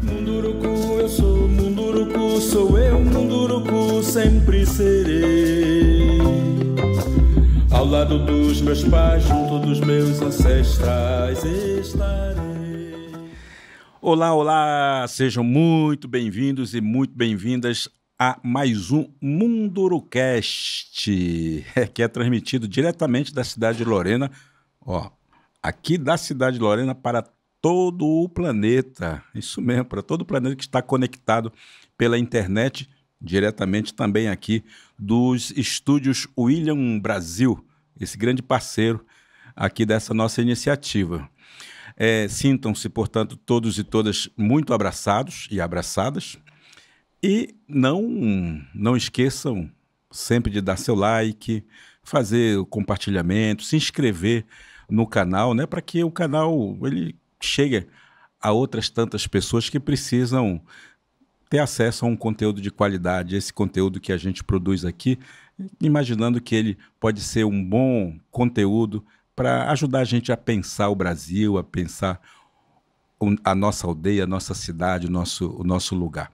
Munduruku, eu sou Munduruku, sou eu, Munduruku, sempre serei. Ao lado dos meus pais, junto dos meus ancestrais estarei. Olá, olá, sejam muito bem-vindos e muito bem-vindas a mais um Mundurucast, que é transmitido diretamente da cidade de Lorena, aqui da cidade de Lorena para todo o planeta, isso mesmo, para todo o planeta que está conectado pela internet, diretamente também aqui dos estúdios William Brasil, esse grande parceiro aqui dessa nossa iniciativa. Sintam-se, portanto, todos e todas muito abraçados e abraçadas, e não esqueçam sempre de dar seu like, fazer o compartilhamento, se inscrever no canal, né, para que o canal ele chegue a outras tantas pessoas que precisam ter acesso a um conteúdo de qualidade, esse conteúdo que a gente produz aqui, imaginando que ele pode ser um bom conteúdo para ajudar a gente a pensar o Brasil, a pensar a nossa aldeia, a nossa cidade, o nosso lugar.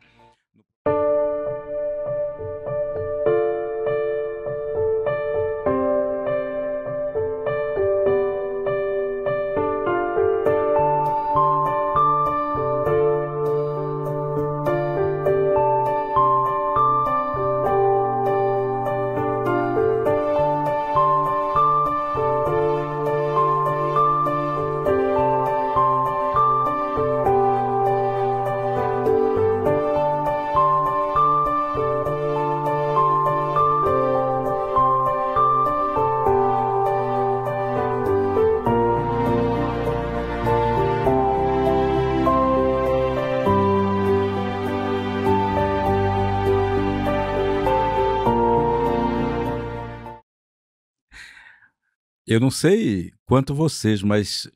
Eu não sei quanto vocês, mas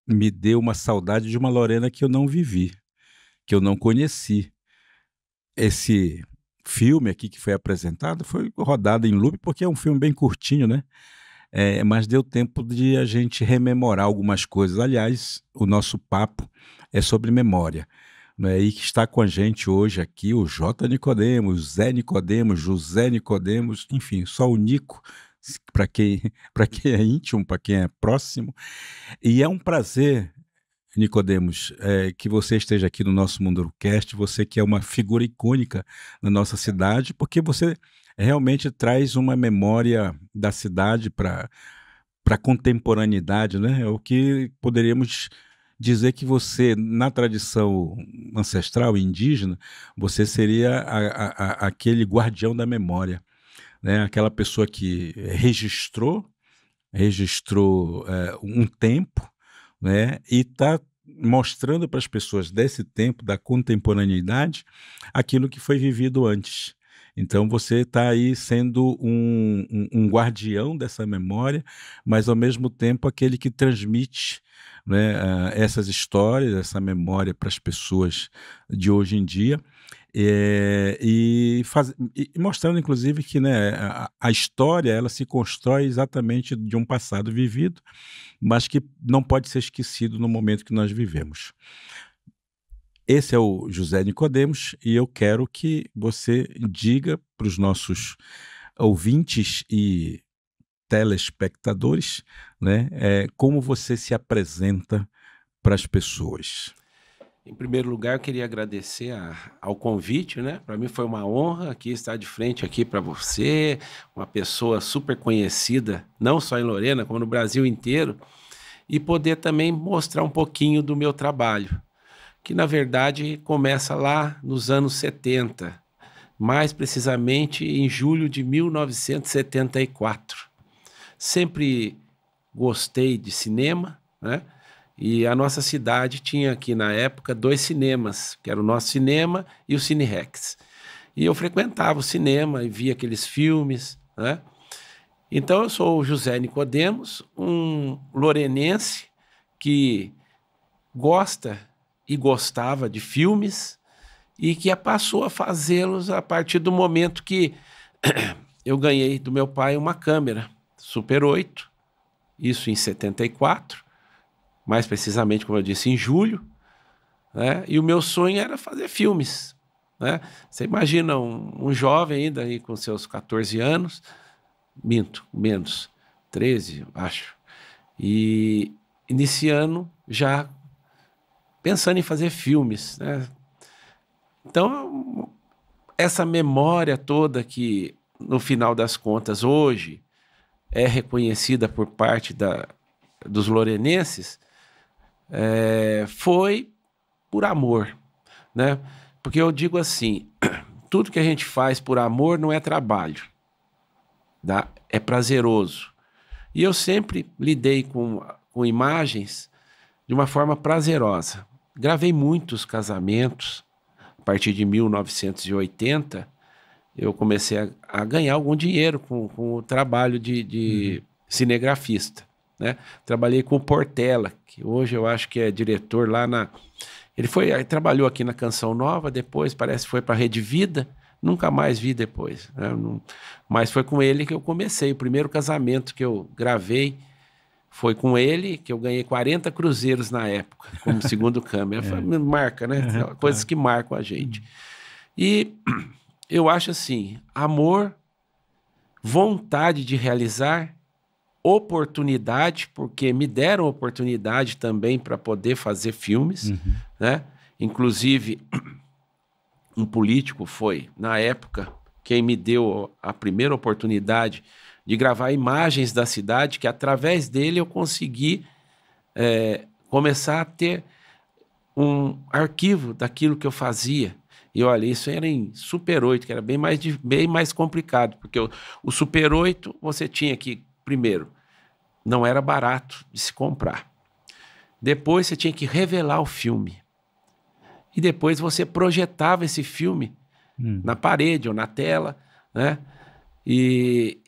me deu uma saudade de uma Lorena que eu não vivi, que eu não conheci. Esse filme aqui que foi apresentado foi rodado em loop porque é um filme bem curtinho, né? Mas deu tempo de a gente rememorar algumas coisas. Aliás, o nosso papo é sobre memória, né? E que está com a gente hoje aqui o J. Nicodemos, o Zé Nicodemos, José Nicodemos, enfim, só o Nico, para quem é íntimo, para quem é próximo. E é um prazer, Nicodemos, que você esteja aqui no nosso Mundurucast, você que é uma figura icônica na nossa cidade, porque você realmente traz uma memória da cidade para a contemporaneidade, né? É o que poderíamos dizer que você, na tradição ancestral indígena, você seria aquele guardião da memória, né? Aquela pessoa que registrou um tempo, né? E está mostrando para as pessoas desse tempo, da contemporaneidade, aquilo que foi vivido antes. Então você está aí sendo um guardião dessa memória, mas ao mesmo tempo aquele que transmite, né, essas histórias, essa memória para as pessoas de hoje em dia. E mostrando, inclusive, que, né, a história ela se constrói exatamente de um passado vivido, mas que não pode ser esquecido no momento que nós vivemos. Esse é o José Nicodemos e eu quero que você diga para os nossos ouvintes e telespectadores, né, como você se apresenta para as pessoas. Em primeiro lugar, eu queria agradecer ao convite, né? Para mim foi uma honra aqui estar de frente aqui para você, uma pessoa super conhecida, não só em Lorena, como no Brasil inteiro, e poder também mostrar um pouquinho do meu trabalho, que na verdade começa lá nos anos 70, mais precisamente em julho de 1974. Sempre gostei de cinema, né? E a nossa cidade tinha aqui na época 2 cinemas, que era o nosso cinema e o Cine Rex. E eu frequentava o cinema e via aqueles filmes, né? Então eu sou o José Nicodemos, um lorenense que gosta e gostava de filmes e que passou a fazê-los a partir do momento que eu ganhei do meu pai uma câmera Super 8, isso em 74, mais precisamente, como eu disse, em julho, né? E o meu sonho era fazer filmes, né? Você imagina um jovem ainda aí com seus 14 anos, minto, menos, 13, acho, e iniciando já pensando em fazer filmes, né? Então, essa memória toda que, no final das contas, hoje é reconhecida por parte dos lorenenses, foi por amor, né? Porque eu digo assim, tudo que a gente faz por amor não é trabalho, tá? É prazeroso. E eu sempre lidei com imagens de uma forma prazerosa. Gravei muitos casamentos. A partir de 1980, eu comecei a ganhar algum dinheiro com o trabalho de cinegrafista, né? Trabalhei com o Portela, que hoje eu acho que é diretor lá na... Ele trabalhou aqui na Canção Nova, depois parece que foi para a Rede Vida, nunca mais vi depois, né? Mas foi com ele que eu comecei. O primeiro casamento que eu gravei foi com ele, que eu ganhei 40 cruzeiros na época, como segundo câmera. Marca, né? Coisas que marcam a gente. E eu acho assim, amor, vontade de realizar, oportunidade, porque me deram oportunidade também para poder fazer filmes, né? Inclusive, um político foi, na época, quem me deu a primeira oportunidade de gravar imagens da cidade, que através dele eu consegui começar a ter um arquivo daquilo que eu fazia. E olha, isso era em Super 8, que era bem mais complicado, porque o Super 8 você tinha que, primeiro, não era barato de se comprar. Depois você tinha que revelar o filme. E depois você projetava esse filme na parede ou na tela, né? E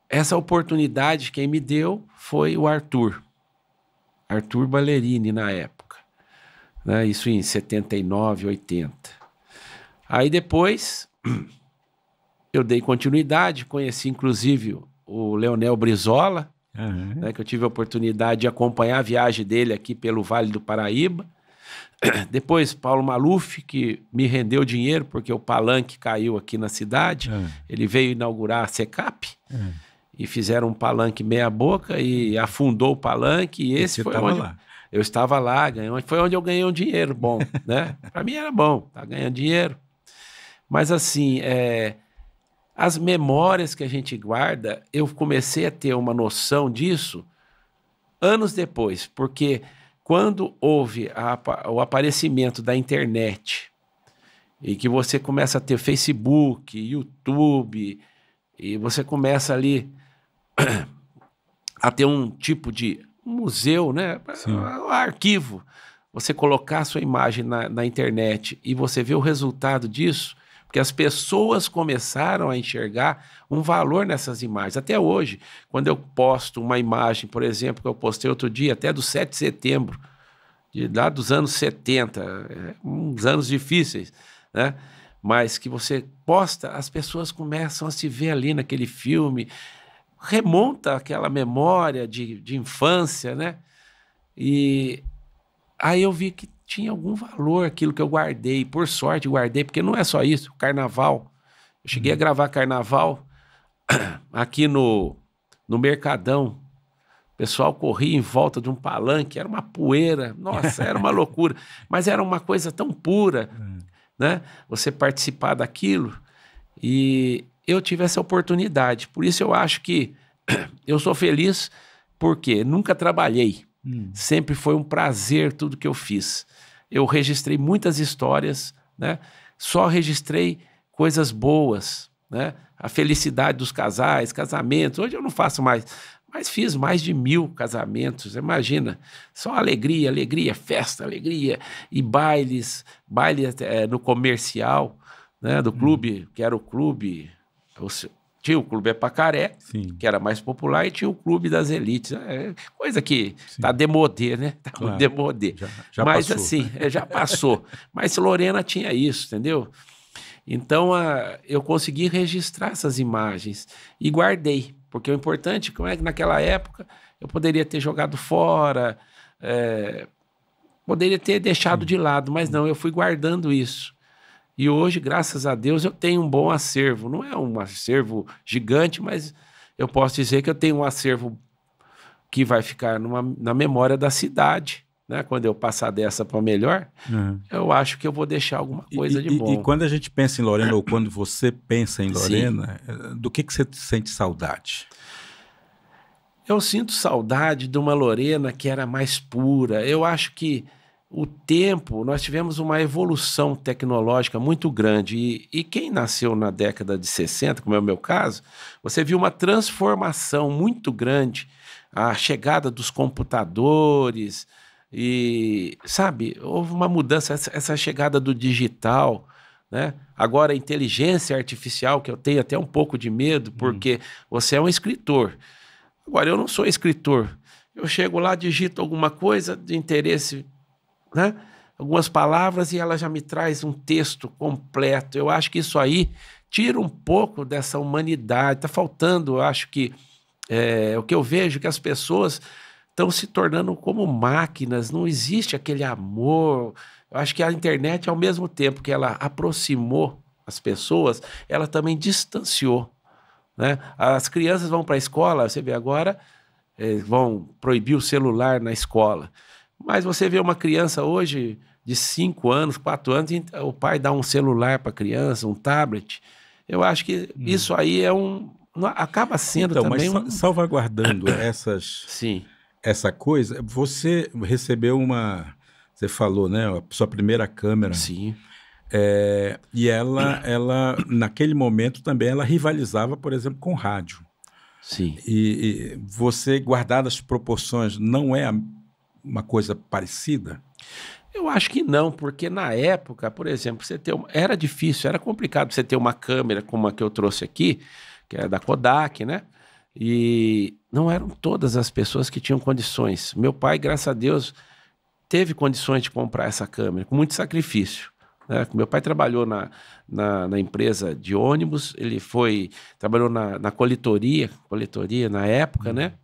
essa oportunidade quem me deu foi o Arthur Ballerini na época, né? Isso em 79, 80. Aí depois eu dei continuidade, conheci inclusive o Leonel Brizola, né, que eu tive a oportunidade de acompanhar a viagem dele aqui pelo Vale do Paraíba. Depois Paulo Maluf, que me rendeu dinheiro porque o palanque caiu aqui na cidade. Ele veio inaugurar a Secap e fizeram um palanque meia boca e afundou o palanque. E esse foi onde eu estava lá, foi onde eu ganhei um dinheiro bom, né? Para mim era bom, tá ganhando dinheiro. Mas assim, as memórias que a gente guarda, eu comecei a ter uma noção disso anos depois, porque quando houve o aparecimento da internet e que você começa a ter Facebook, YouTube, e você começa ali a ter um tipo de museu, né? Um arquivo, você colocar a sua imagem na internet e você vê o resultado disso, porque as pessoas começaram a enxergar um valor nessas imagens. Até hoje, quando eu posto uma imagem, por exemplo, que eu postei outro dia, até do 7 de setembro, lá dos anos 70, uns anos difíceis, né? Mas que você posta, as pessoas começam a se ver ali naquele filme, remonta aquela memória de infância, né? E aí eu vi que tinha algum valor aquilo que eu guardei, por sorte guardei, porque não é só isso, o carnaval. Eu cheguei a gravar carnaval aqui no Mercadão. O pessoal corria em volta de um palanque, era uma poeira, nossa, era uma loucura, mas era uma coisa tão pura, né? Você participar daquilo, e eu tive essa oportunidade. Por isso eu acho que eu sou feliz, porque nunca trabalhei, sempre foi um prazer tudo que eu fiz. Eu registrei muitas histórias, né? Só registrei coisas boas, né? A felicidade dos casais, casamentos. Hoje eu não faço mais, mas fiz mais de 1000 casamentos. Imagina, só alegria, alegria, festa, alegria. E baile no comercial, né? Do clube, que era o clube... Tinha o Clube Epacaré, que era mais popular, e tinha o Clube das Elites. Coisa que está demodê, né? Está demodê. Já mas passou. Assim, já passou. Mas Lorena tinha isso, entendeu? Então, eu consegui registrar essas imagens e guardei. Porque o importante é que naquela época eu poderia ter jogado fora, Poderia ter deixado de lado, mas não, eu fui guardando isso. E hoje, graças a Deus, eu tenho um bom acervo. Não é um acervo gigante, mas eu posso dizer que eu tenho um acervo que vai ficar na memória da cidade, né? Quando eu passar dessa para melhor, eu acho que eu vou deixar alguma coisa de bom. E quando a gente pensa em Lorena, ou quando você pensa em Lorena, do que você sente saudade? Eu sinto saudade de uma Lorena que era mais pura. Eu acho que o tempo, nós tivemos uma evolução tecnológica muito grande. E quem nasceu na década de 60, como é o meu caso, você viu uma transformação muito grande. A chegada dos computadores e, sabe, houve uma mudança, essa chegada do digital, né? Agora a inteligência artificial, que eu tenho até um pouco de medo, porque você é um escritor. Agora, eu não sou escritor. Eu chego lá, digito alguma coisa de interesse, né? Algumas palavras e ela já me traz um texto completo. Eu acho que isso aí tira um pouco dessa humanidade. Está faltando, eu acho que o que eu vejo é que as pessoas estão se tornando como máquinas, não existe aquele amor. Eu acho que a internet, ao mesmo tempo que ela aproximou as pessoas, ela também distanciou, né? As crianças vão para a escola, você vê agora, vão proibir o celular na escola. Mas você vê uma criança hoje de 5 anos, 4 anos, o pai dá um celular para a criança, um tablet. Eu acho que isso aí acaba sendo então, também... Mas salvaguardando essa coisa, você recebeu você falou, né? A sua primeira câmera. Sim. E ela, naquele momento também, ela rivalizava, por exemplo, com rádio. Sim. E você, guardadas as proporções, não é uma coisa parecida? Eu acho que não, porque na época, por exemplo, era difícil, era complicado você ter uma câmera como a que eu trouxe aqui, que é da Kodak, né? E não eram todas as pessoas que tinham condições. Meu pai, graças a Deus, teve condições de comprar essa câmera, com muito sacrifício, né? Meu pai trabalhou na empresa de ônibus, ele trabalhou na coletoria na época, né?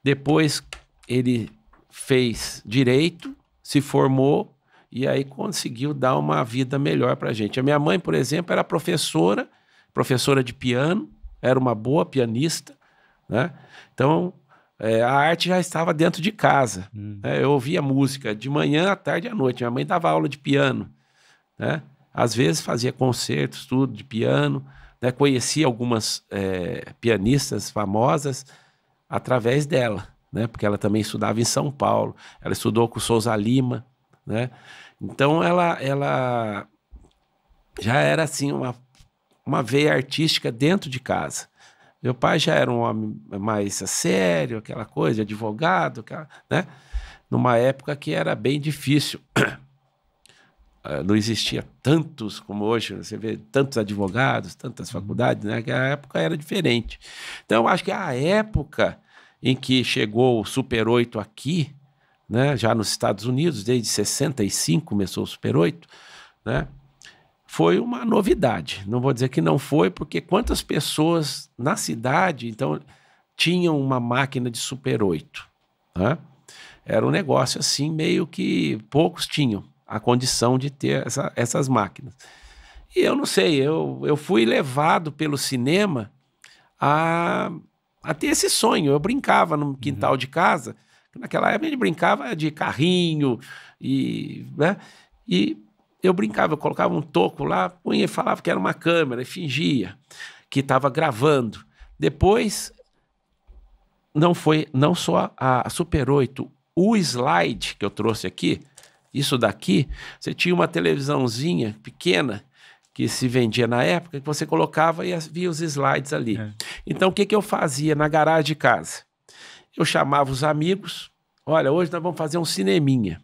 Depois ele fez direito, se formou e aí conseguiu dar uma vida melhor para a gente. A minha mãe, por exemplo, era professora de piano, era uma boa pianista, né? Então, a arte já estava dentro de casa. Né? Eu ouvia música de manhã, à tarde e à noite. Minha mãe dava aula de piano, né? Às vezes fazia concertos, tudo de piano, né? Conhecia algumas pianistas famosas através dela, né? Porque ela também estudava em São Paulo. Ela estudou com Souza Lima, né? Então, ela já era assim uma veia artística dentro de casa. Meu pai já era um homem mais sério, aquela coisa, advogado, né? Numa época que era bem difícil. Não existia tantos como hoje, você vê tantos advogados, tantas faculdades, né? Que a época era diferente. Então, eu acho que a época em que chegou o Super 8 aqui, né? Já nos Estados Unidos, desde 65 começou o Super 8, né? Foi uma novidade. Não vou dizer que não foi, porque quantas pessoas na cidade, então, tinham uma máquina de Super 8, né? Era um negócio assim, meio que poucos tinham a condição de ter essas máquinas. E eu não sei, eu fui levado pelo cinema a ter esse sonho. Eu brincava no quintal de casa, naquela época a gente brincava de carrinho, né? E eu brincava, eu colocava um toco lá, punha e falava que era uma câmera, e fingia que estava gravando. Depois, não só a Super 8, o slide que eu trouxe aqui, isso daqui, você tinha uma televisãozinha pequena que se vendia na época, que você colocava e via os slides ali. Então, o que eu fazia na garagem de casa? Eu chamava os amigos, olha, hoje nós vamos fazer um cineminha.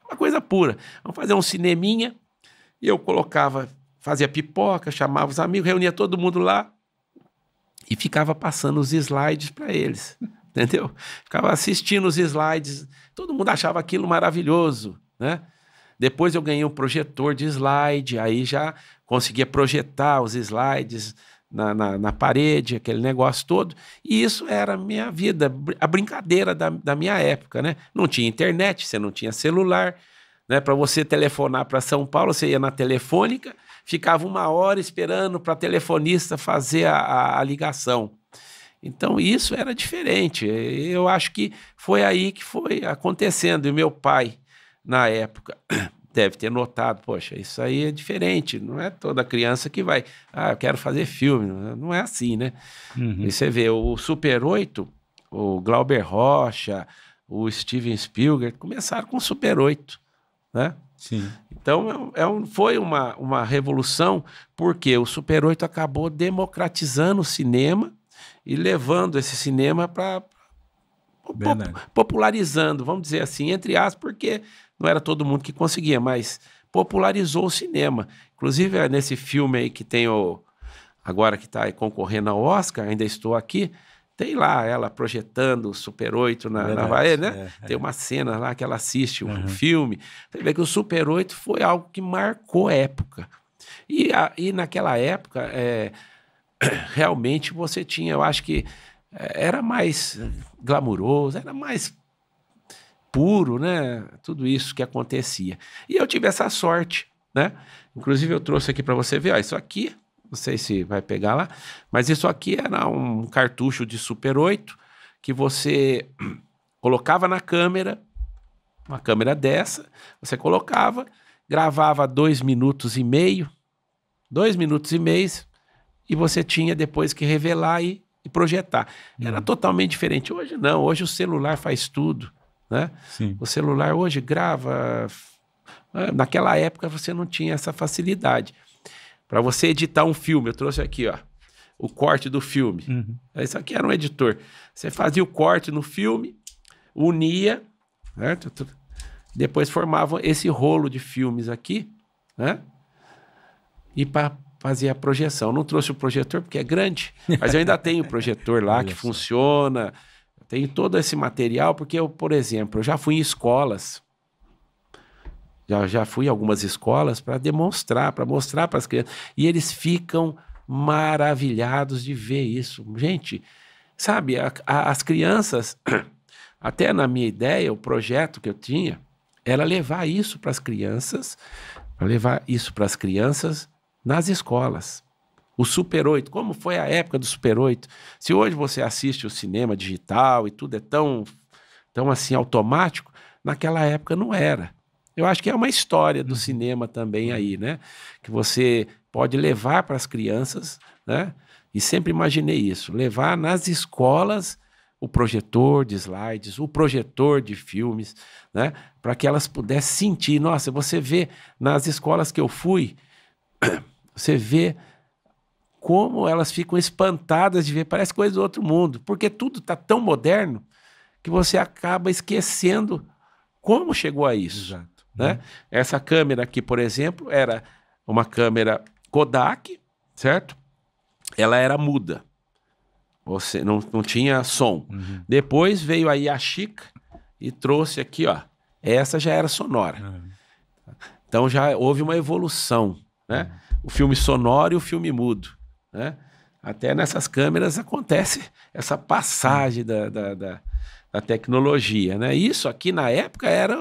Uma coisa pura. Vamos fazer um cineminha. E eu fazia pipoca, chamava os amigos, reunia todo mundo lá e ficava passando os slides para eles. Entendeu? Ficava assistindo os slides. Todo mundo achava aquilo maravilhoso, né? Depois eu ganhei um projetor de slide, aí já conseguia projetar os slides na parede, aquele negócio todo. E isso era a minha vida, a brincadeira da minha época, né? Não tinha internet, você não tinha celular, né? Para você telefonar para São Paulo, você ia na Telefônica, ficava 1 hora esperando para a telefonista fazer a ligação. Então, isso era diferente. Eu acho que foi aí que foi acontecendo. E meu pai, na época, deve ter notado, poxa, isso aí é diferente, não é toda criança que vai, eu quero fazer filme, não é assim, né? Uhum. E você vê, o Super 8, o Glauber Rocha, o Steven Spielberg, começaram com o Super 8, né? Sim. Então, foi uma revolução, porque o Super 8 acabou democratizando o cinema e levando esse cinema para popularizando, vamos dizer assim, entre aspas, porque não era todo mundo que conseguia, mas popularizou o cinema. Inclusive, nesse filme aí que tem agora que está concorrendo ao Oscar, Ainda Estou Aqui, tem lá ela projetando o Super 8 na Bahia, né? Tem uma cena lá que ela assiste o filme. Você vê que o Super 8 foi algo que marcou época. E naquela época, realmente você tinha, eu acho que era mais glamuroso, era mais puro, né? Tudo isso que acontecia. E eu tive essa sorte, né? Inclusive eu trouxe aqui para você ver, ó, isso aqui, não sei se vai pegar lá, mas isso aqui era um cartucho de Super 8 que você colocava na câmera, uma câmera dessa, você colocava, gravava 2 minutos e meio, 2 minutos e meio, e você tinha depois que revelar e projetar. Era totalmente diferente. Hoje não, hoje o celular faz tudo, né? Sim. O celular hoje grava. Naquela época você não tinha essa facilidade. Para você editar um filme, eu trouxe aqui, ó, o corte do filme. Isso aqui era um editor. Você fazia o corte no filme, unia, certo? Depois formava esse rolo de filmes aqui, né? E para fazer a projeção. Não trouxe o projetor porque é grande, mas eu ainda tenho o projetor lá que funciona. Tenho todo esse material, porque eu, por exemplo, eu já fui em escolas, já fui em algumas escolas para demonstrar, para mostrar para as crianças, e eles ficam maravilhados de ver isso. Gente, sabe, as crianças, até na minha ideia, o projeto que eu tinha, era levar isso para as crianças, nas escolas. O Super 8, como foi a época do Super 8? Se hoje você assiste o cinema digital e tudo é tão assim automático, naquela época não era. Eu acho que é uma história do cinema também aí, né? Que você pode levar para as crianças, né? E sempre imaginei isso, levar nas escolas o projetor de slides, o projetor de filmes, né? Para que elas pudessem sentir. Nossa, você vê nas escolas que eu fui, você vê como elas ficam espantadas de ver, parece coisa do outro mundo, porque tudo está tão moderno que você acaba esquecendo como chegou a isso. Exato. Né? Essa câmera aqui, por exemplo, era uma câmera Kodak, certo? Ela era muda, você não tinha som. Depois veio aí a Yashica e trouxe aqui, ó, essa já era sonora. Então já houve uma evolução, né? O filme sonoro e o filme mudo, né? Até nessas câmeras acontece essa passagem da tecnologia, né? Isso aqui na época era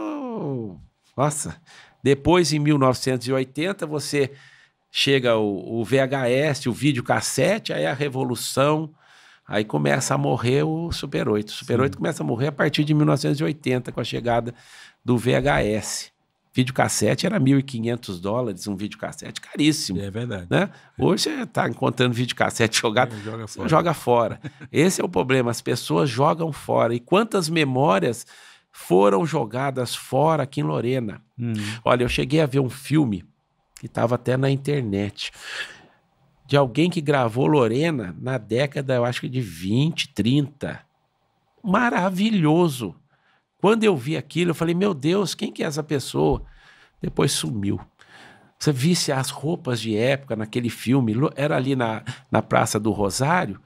nossa, depois em 1980 você chega o VHS, o videocassete, aí a revolução, aí começa a morrer o Super 8. O Super 8 começa a morrer a partir de 1980 com a chegada do VHS. Videocassete era $1.500, um videocassete caríssimo. É verdade. Né? Hoje você está encontrando videocassete jogado, joga fora. Esse é o problema, as pessoas jogam fora. E quantas memórias foram jogadas fora aqui em Lorena? Olha, eu cheguei a ver um filme que estava até na internet, de alguém que gravou Lorena na década, eu acho que de 20, 30. Maravilhoso. Quando eu vi aquilo, eu falei, meu Deus, quem que é essa pessoa? Depois sumiu. Você visse as roupas de época naquele filme, era ali na Praça do Rosário,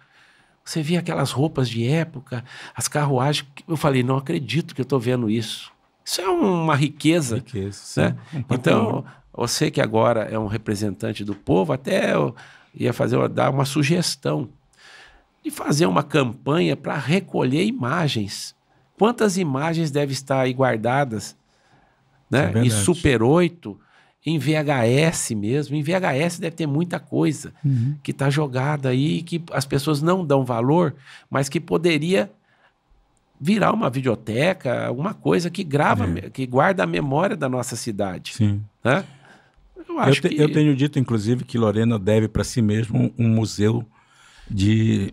você via aquelas roupas de época, as carruagens, eu falei, não acredito que eu estou vendo isso. Isso é uma riqueza. Né? Então, você que agora é um representante do povo, até ia dar uma sugestão de fazer uma campanha para recolher imagens. Quantas imagens devem estar aí guardadas, né? Em Super 8, em VHS mesmo. Em VHS deve ter muita coisa que está jogada aí, que as pessoas não dão valor, mas que poderia virar uma videoteca, alguma coisa que grava, que guarda a memória da nossa cidade. Sim. Né? Eu tenho dito, inclusive, que Lorena deve para si mesmo um museu de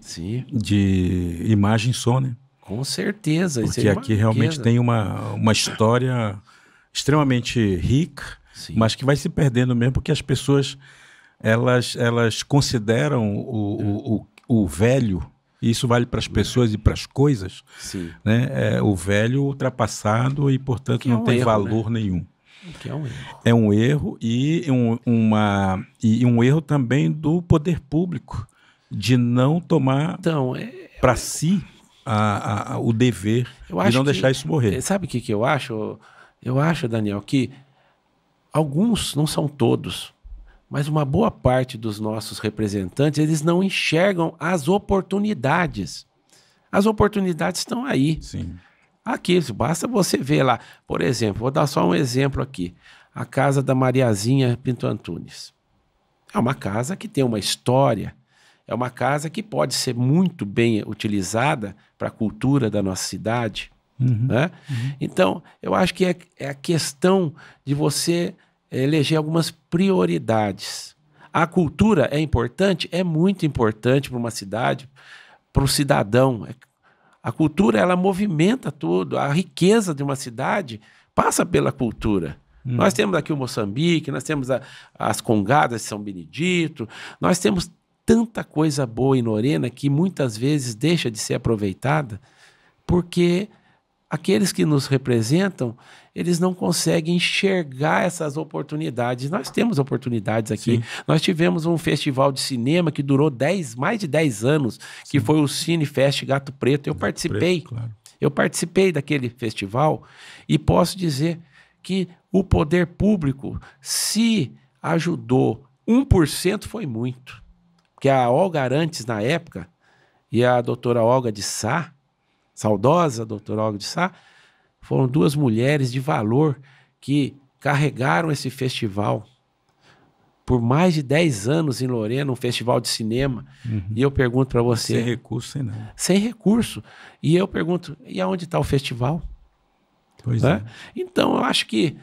imagem e som, né? Com certeza. Porque aqui realmente tem uma história extremamente rica, mas que vai se perdendo mesmo, porque as pessoas elas consideram o velho, e isso vale para as pessoas e para as coisas, né? O velho ultrapassado e, portanto, não tem valor nenhum. Que é um erro. É um erro e um erro também do poder público de não tomar para si o dever de não deixar isso morrer. Sabe o que eu acho? Eu acho, Daniel, que alguns, não são todos, mas uma boa parte dos nossos representantes, eles não enxergam as oportunidades. As oportunidades estão aí. Sim. Aqui, basta você ver lá. Por exemplo, vou dar só um exemplo aqui. A casa da Mariazinha Pinto Antunes. É uma casa que tem uma história, é uma casa que pode ser muito bem utilizada para a cultura da nossa cidade. Né? Então, eu acho que é a questão de você eleger algumas prioridades. A cultura é importante? É muito importante para uma cidade, para o cidadão. A cultura, ela movimenta tudo. A riqueza de uma cidade passa pela cultura. Nós temos aqui o Moçambique, nós temos as Congadas de São Benedito, nós temos tanta coisa boa em Lorena que muitas vezes deixa de ser aproveitada porque aqueles que nos representam, eles não conseguem enxergar essas oportunidades. Nós temos oportunidades aqui. Sim. Nós tivemos um festival de cinema que durou mais de 10 anos, que foi o Cinefest Gato Preto. Eu participei. Preto, claro. Eu participei daquele festival e posso dizer que o poder público, se ajudou 1%, foi muito. Porque a Olga Arantes, na época, e a doutora Olga de Sá, saudosa doutora Olga de Sá, foram duas mulheres de valor que carregaram esse festival por mais de 10 anos em Lorena, um festival de cinema. E eu pergunto para você... Sem recurso, sem nada. Sem recurso. E eu pergunto, e aonde está o festival? Pois é. Então, eu acho que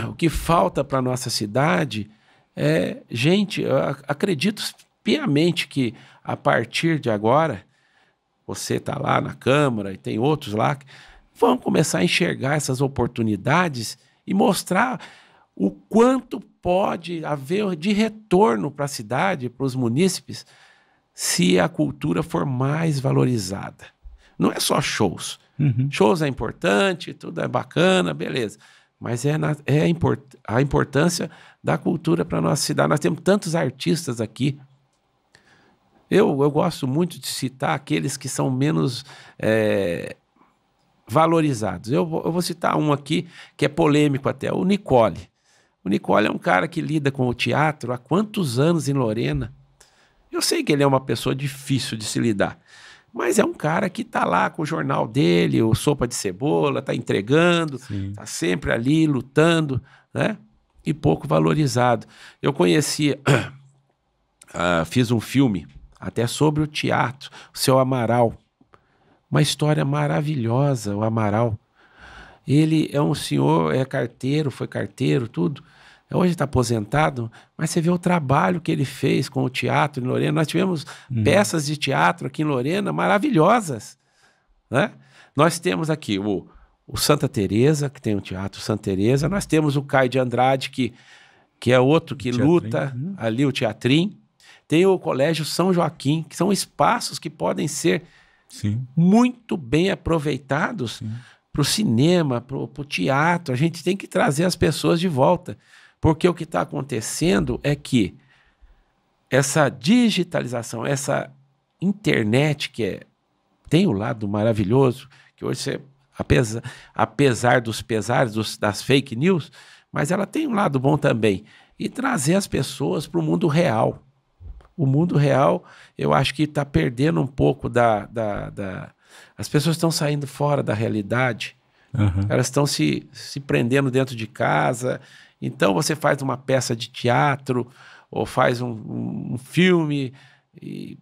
o que falta para a nossa cidade é... Gente, eu acredito piamente que a partir de agora... Você está lá na Câmara e tem outros lá que vão começar a enxergar essas oportunidades e mostrar o quanto pode haver de retorno para a cidade, para os munícipes, se a cultura for mais valorizada. Não é só shows. Shows é importante, tudo é bacana, beleza. Mas a importância da cultura para a nossa cidade. Nós temos tantos artistas aqui. Eu gosto muito de citar aqueles que são menos valorizados. Eu vou citar um aqui que é polêmico até, o Nicole. O Nicole é um cara que lida com o teatro há quantos anos em Lorena. Eu sei que ele é uma pessoa difícil de se lidar, mas é um cara que está lá com o jornal dele, o Sopa de Cebola, está entregando, está sempre ali lutando, né? E pouco valorizado. Eu conhecia, fiz um filme até sobre o teatro, o seu Amaral. Uma história maravilhosa, o Amaral. Ele é um senhor, foi carteiro, tudo. Hoje está aposentado, mas você vê o trabalho que ele fez com o teatro em Lorena. Nós tivemos peças de teatro aqui em Lorena maravilhosas. Né? Nós temos aqui o Santa Teresa, que tem o Teatro Santa Teresa. Nós temos o Caio de Andrade, que é outro que luta ali, o Teatrim. Tem o Colégio São Joaquim, que são espaços que podem ser muito bem aproveitados para o cinema, para o teatro. A gente tem que trazer as pessoas de volta, porque o que está acontecendo é que essa digitalização, essa internet tem o lado maravilhoso, que hoje você, apesar dos pesares das fake news, mas ela tem um lado bom também, e trazer as pessoas para o mundo real. O mundo real, eu acho que está perdendo um pouco As pessoas estão saindo fora da realidade. Elas estão se prendendo dentro de casa. Então você faz uma peça de teatro ou faz um filme e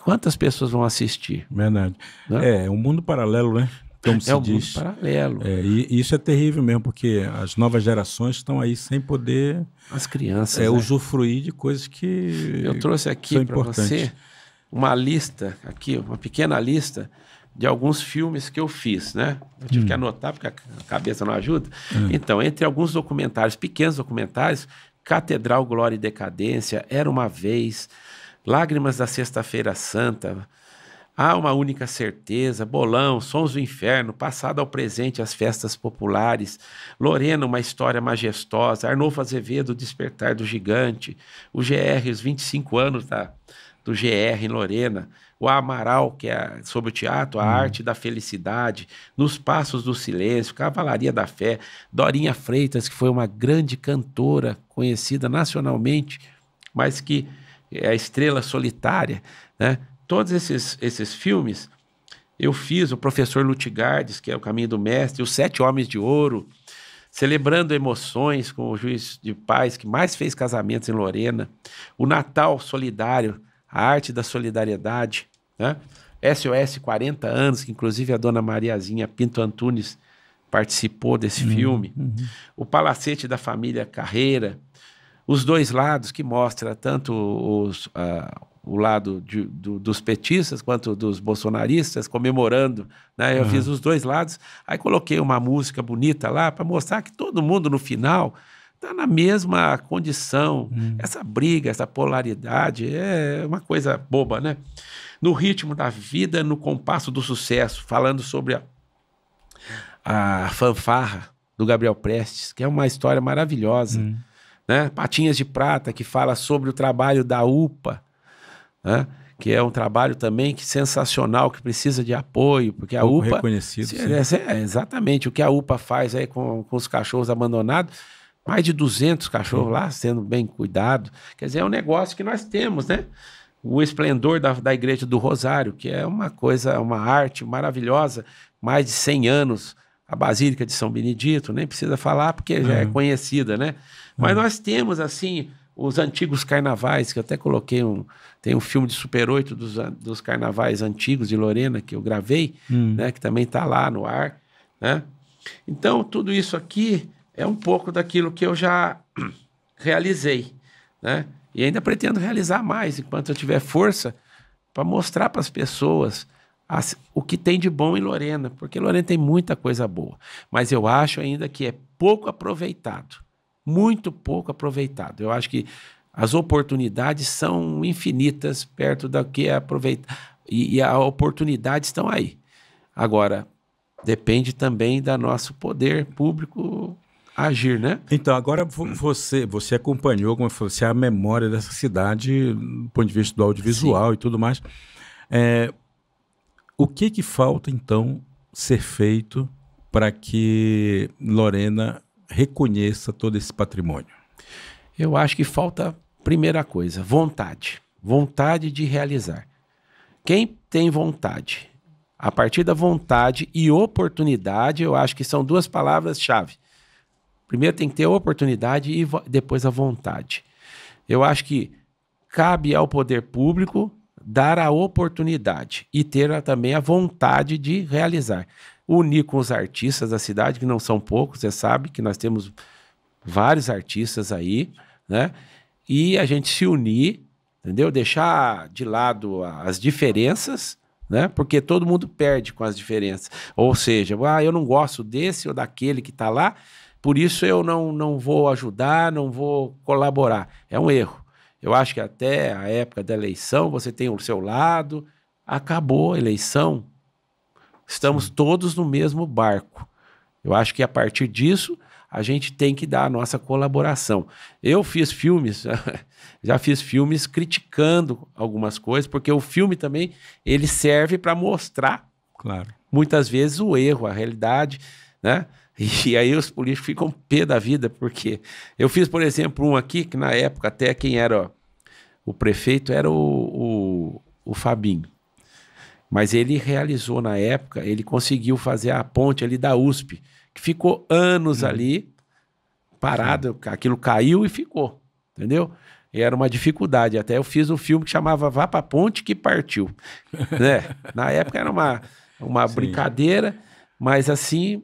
quantas pessoas vão assistir? Verdade. Né? É um mundo paralelo, né? Como se um diz. Mundo paralelo. E isso é terrível mesmo, porque as novas gerações estão aí sem poder as crianças, usufruir de coisas que eu trouxe aqui para você uma lista, aqui, uma pequena lista de alguns filmes que eu fiz, né? Eu tive que anotar porque a cabeça não ajuda. Então, entre alguns documentários, pequenos documentários, Catedral, Glória e Decadência, Era uma Vez, Lágrimas da Sexta-feira Santa, Há uma Única Certeza, Bolão, Sons do Inferno, Passado ao Presente, As Festas Populares, Lorena, Uma História Majestosa, Arnolfo Azevedo, Despertar do Gigante, o GR, os 25 anos do GR em Lorena, o Amaral, que é sobre o teatro, A Arte da Felicidade, Nos Passos do Silêncio, Cavalaria da Fé, Dorinha Freitas, que foi uma grande cantora, conhecida nacionalmente, mas que é a estrela solitária, né? Todos esses filmes eu fiz, o Professor Lutgardes, que é O Caminho do Mestre, Os Sete Homens de Ouro, Celebrando Emoções, com o juiz de paz que mais fez casamentos em Lorena, o Natal Solidário, A Arte da Solidariedade, né? SOS 40 anos, que inclusive a dona Mariazinha Pinto Antunes participou desse filme, o Palacete da Família Carreira, Os Dois Lados, que mostra tanto o lado dos petistas quanto dos bolsonaristas comemorando, né? Eu fiz os dois lados, aí coloquei uma música bonita lá para mostrar que todo mundo no final está na mesma condição. Essa briga, essa polaridade é uma coisa boba, né? No Ritmo da Vida, no Compasso do Sucesso, falando sobre a fanfarra do Gabriel Prestes, que é uma história maravilhosa, né? Patinhas de Prata, que fala sobre o trabalho da UPA, né? Que é um trabalho também sensacional, que precisa de apoio, porque a UPA... reconhecido. Exatamente, o que a UPA faz aí com os cachorros abandonados, mais de 200 cachorros lá sendo bem cuidados. Quer dizer, é um negócio que nós temos, né? O esplendor da Igreja do Rosário, que é uma coisa, uma arte maravilhosa, mais de 100 anos, a Basílica de São Benedito, nem precisa falar porque já é conhecida, né? Mas nós temos, assim, os antigos carnavais, que eu até coloquei tem um filme de Super 8 dos carnavais antigos de Lorena, que eu gravei, né? Que também está lá no ar, né? Então, tudo isso aqui é um pouco daquilo que eu já realizei, né? E ainda pretendo realizar mais, enquanto eu tiver força, para mostrar para as pessoas o que tem de bom em Lorena, porque Lorena tem muita coisa boa, mas eu acho ainda que é pouco aproveitado, muito pouco aproveitado. Eu acho que as oportunidades são infinitas perto do que é aproveitar, e as oportunidades estão aí. Agora, depende também do nosso poder público agir, né? Então, agora você acompanhou, como eu falei, a memória dessa cidade do ponto de vista do audiovisual e tudo mais. O que falta, então, ser feito para que Lorena reconheça todo esse patrimônio? Eu acho que falta, primeira coisa, vontade. Vontade de realizar. Quem tem vontade, a partir da vontade e oportunidade, eu acho que são duas palavras-chave. Primeiro tem que ter a oportunidade e depois a vontade. Eu acho que cabe ao poder público dar a oportunidade e ter também a vontade de realizar. Unir com os artistas da cidade, que não são poucos, você sabe que nós temos vários artistas aí, né? E a gente se unir, entendeu? Deixar de lado as diferenças, né? Porque todo mundo perde com as diferenças. Ou seja, eu não gosto desse ou daquele que está lá, por isso eu não vou ajudar, não vou colaborar. É um erro. Eu acho que até a época da eleição você tem o seu lado, acabou a eleição, estamos todos no mesmo barco. Eu acho que a partir disso a gente tem que dar a nossa colaboração. Eu fiz filmes, já fiz filmes criticando algumas coisas, porque o filme também ele serve para mostrar, claro, muitas vezes o erro, a realidade, né? E aí os políticos ficam pé da vida, porque eu fiz, por exemplo, um aqui, que na época até quem era o prefeito era o Fabinho. Mas ele realizou na época, ele conseguiu fazer a ponte ali da USP, que ficou anos ali parado, aquilo caiu e ficou, entendeu? E era uma dificuldade. Até eu fiz um filme que chamava Vá pra Ponte que Partiu. Né? Na época era uma brincadeira, mas assim,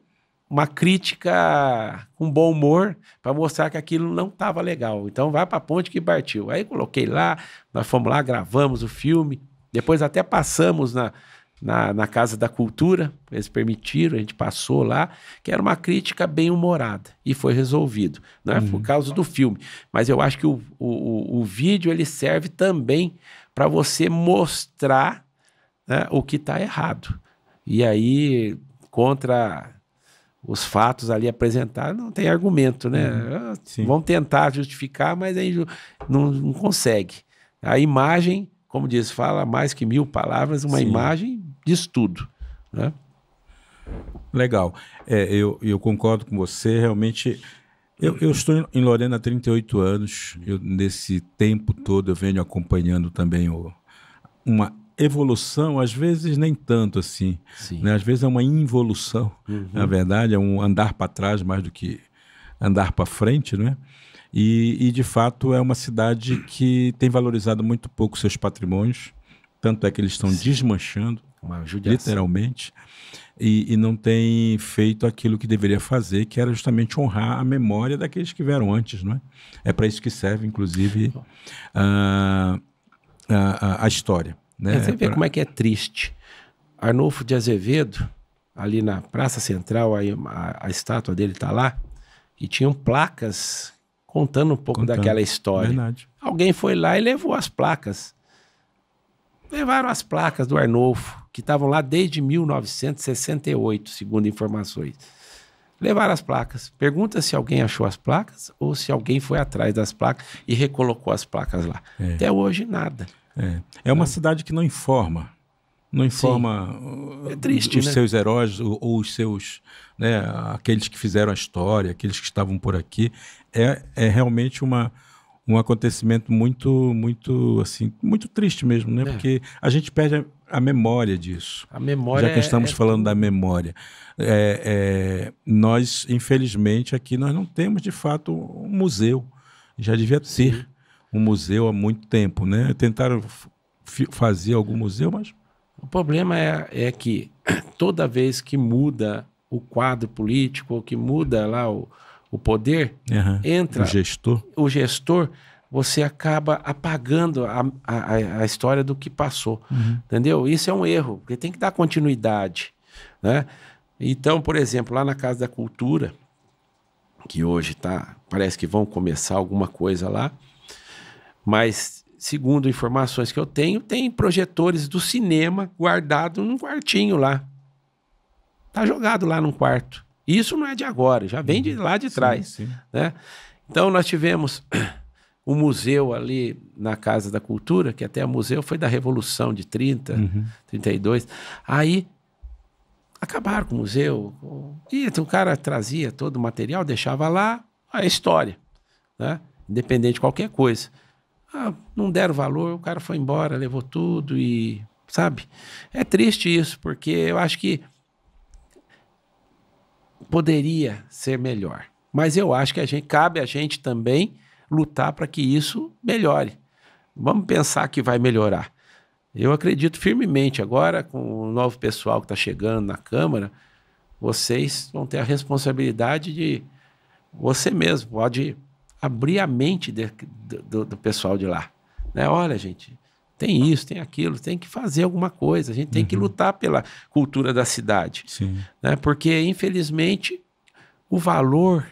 uma crítica com bom humor para mostrar que aquilo não estava legal. Então, Vá pra Ponte que Partiu. Aí coloquei lá, nós fomos lá, gravamos o filme, depois até passamos na Casa da Cultura, eles permitiram, a gente passou lá, que era uma crítica bem humorada, e foi resolvido, não é por causa do filme, mas eu acho que o vídeo ele serve também para você mostrar, né, o que está errado, e aí contra os fatos ali apresentados não tem argumento, né? Vão tentar justificar, mas aí não consegue. A imagem, como diz, fala mais que 1000 palavras, uma imagem diz tudo, né? Legal. Eu concordo com você, realmente. Eu estou em Lorena há 38 anos, nesse tempo todo eu venho acompanhando também uma evolução, às vezes nem tanto assim, né? Às vezes é uma involução, na verdade, é um andar para trás mais do que andar para frente, né? E, de fato, é uma cidade que tem valorizado muito pouco seus patrimônios, tanto é que eles estão desmanchando, literalmente, e não tem feito aquilo que deveria fazer, que era justamente honrar a memória daqueles que vieram antes, não é? É para isso que serve, inclusive, a história. Né? Você vê como é que é triste. Arnulfo de Azevedo, ali na Praça Central, a estátua dele está lá, e tinham placas contando um pouco daquela história. Verdade. Alguém foi lá e levou as placas. Levaram as placas do Arnulfo, que estavam lá desde 1968, segundo informações. Levaram as placas. Pergunta se alguém achou as placas ou se alguém foi atrás das placas e recolocou as placas lá. Até hoje, nada. É uma cidade que não informa. Não informa triste, os seus heróis ou os seus, né, aqueles que fizeram a história, aqueles que estavam por aqui. É realmente um acontecimento muito, assim, muito triste mesmo, né? Porque a gente perde a memória disso. A memória. Já que estamos falando da memória. Nós, infelizmente, aqui nós não temos, de fato, um museu. Já devia ter um museu há muito tempo, né? Tentaram fazer algum museu, mas... O problema é que toda vez que muda o quadro político, ou que muda lá o poder, entra o gestor, você acaba apagando a história do que passou, entendeu? Isso é um erro, porque tem que dar continuidade, né? Então, por exemplo, lá na Casa da Cultura, que hoje parece que vão começar alguma coisa lá, mas... Segundo informações que eu tenho, tem projetores do cinema guardado num quartinho lá. Tá jogado lá num quarto. Isso não é de agora, já vem de lá de trás. Né? Então nós tivemos um museu ali na Casa da Cultura, que até o museu foi da Revolução de 30, 32. Aí acabaram com o museu. E o cara trazia todo o material, deixava lá a história, né? Independente de qualquer coisa. Não deram valor, o cara foi embora, levou tudo e, sabe? É triste isso, porque eu acho que poderia ser melhor. Mas eu acho que cabe a gente também lutar para que isso melhore. Vamos pensar que vai melhorar. Eu acredito firmemente agora, com o novo pessoal que está chegando na Câmara, vocês vão ter a responsabilidade de... Você mesmo pode... abrir a mente do pessoal de lá, né? Olha, gente, tem isso, tem aquilo, tem que fazer alguma coisa, a gente tem que lutar pela cultura da cidade, né? Porque, infelizmente, o valor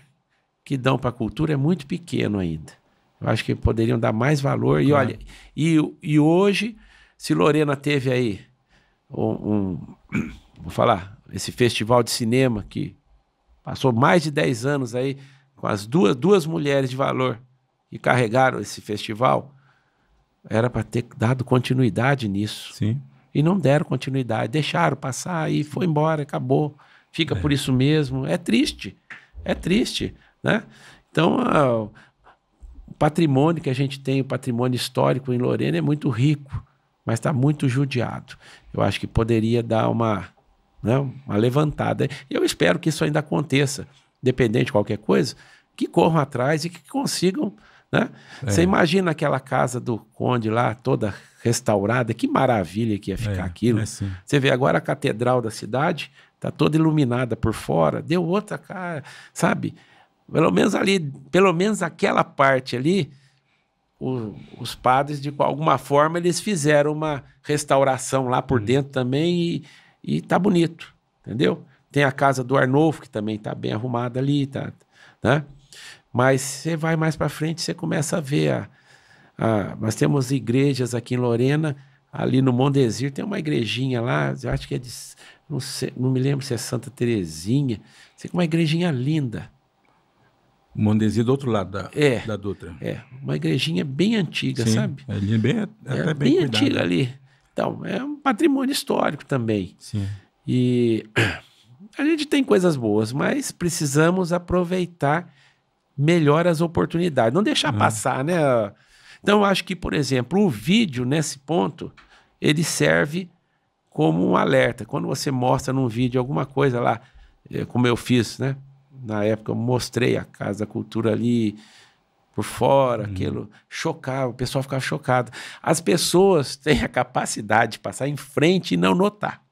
que dão para a cultura é muito pequeno ainda. Eu acho que poderiam dar mais valor. E olha, e hoje, se Lorena teve aí vou falar, esse festival de cinema que passou mais de 10 anos aí, com as duas mulheres de valor que carregaram esse festival, era para ter dado continuidade nisso. E não deram continuidade, deixaram passar e foi embora, acabou. Fica por isso mesmo. É triste, né? Então, O patrimônio que a gente tem, o patrimônio histórico em Lorena é muito rico, mas está muito judiado. Eu acho que poderia dar uma levantada. E eu espero que isso ainda aconteça, dependente de qualquer coisa, que corram atrás e que consigam, né? Você imagina aquela casa do Conde lá, toda restaurada, que maravilha que ia ficar aquilo. Você vê agora a catedral da cidade, está toda iluminada por fora, deu outra cara, sabe? Pelo menos ali, pelo menos aquela parte ali, os padres, de alguma forma, eles fizeram uma restauração lá por dentro também e tá bonito, entendeu? Tem a casa do Arnolfo, que também tá bem arrumada ali, tá, né? Mas você vai mais para frente, você começa a ver nós temos igrejas aqui em Lorena, ali no Mondesir tem uma igrejinha lá, eu acho que é de, não sei, não me lembro se é Santa Terezinha, sei que é uma igrejinha linda. Mondesir do outro lado da Dutra. Uma igrejinha bem antiga, sabe? Ali até bem cuidado. Antiga ali. Então, é um patrimônio histórico também. Sim. E a gente tem coisas boas, mas precisamos aproveitar melhor as oportunidades. Não deixar passar, né? Então, eu acho que, por exemplo, o vídeo, nesse ponto, ele serve como um alerta. Quando você mostra num vídeo alguma coisa lá, como eu fiz, né? Na época, eu mostrei a Casa da Cultura ali por fora, aquilo chocava, o pessoal ficava chocado. As pessoas têm a capacidade de passar em frente e não notar.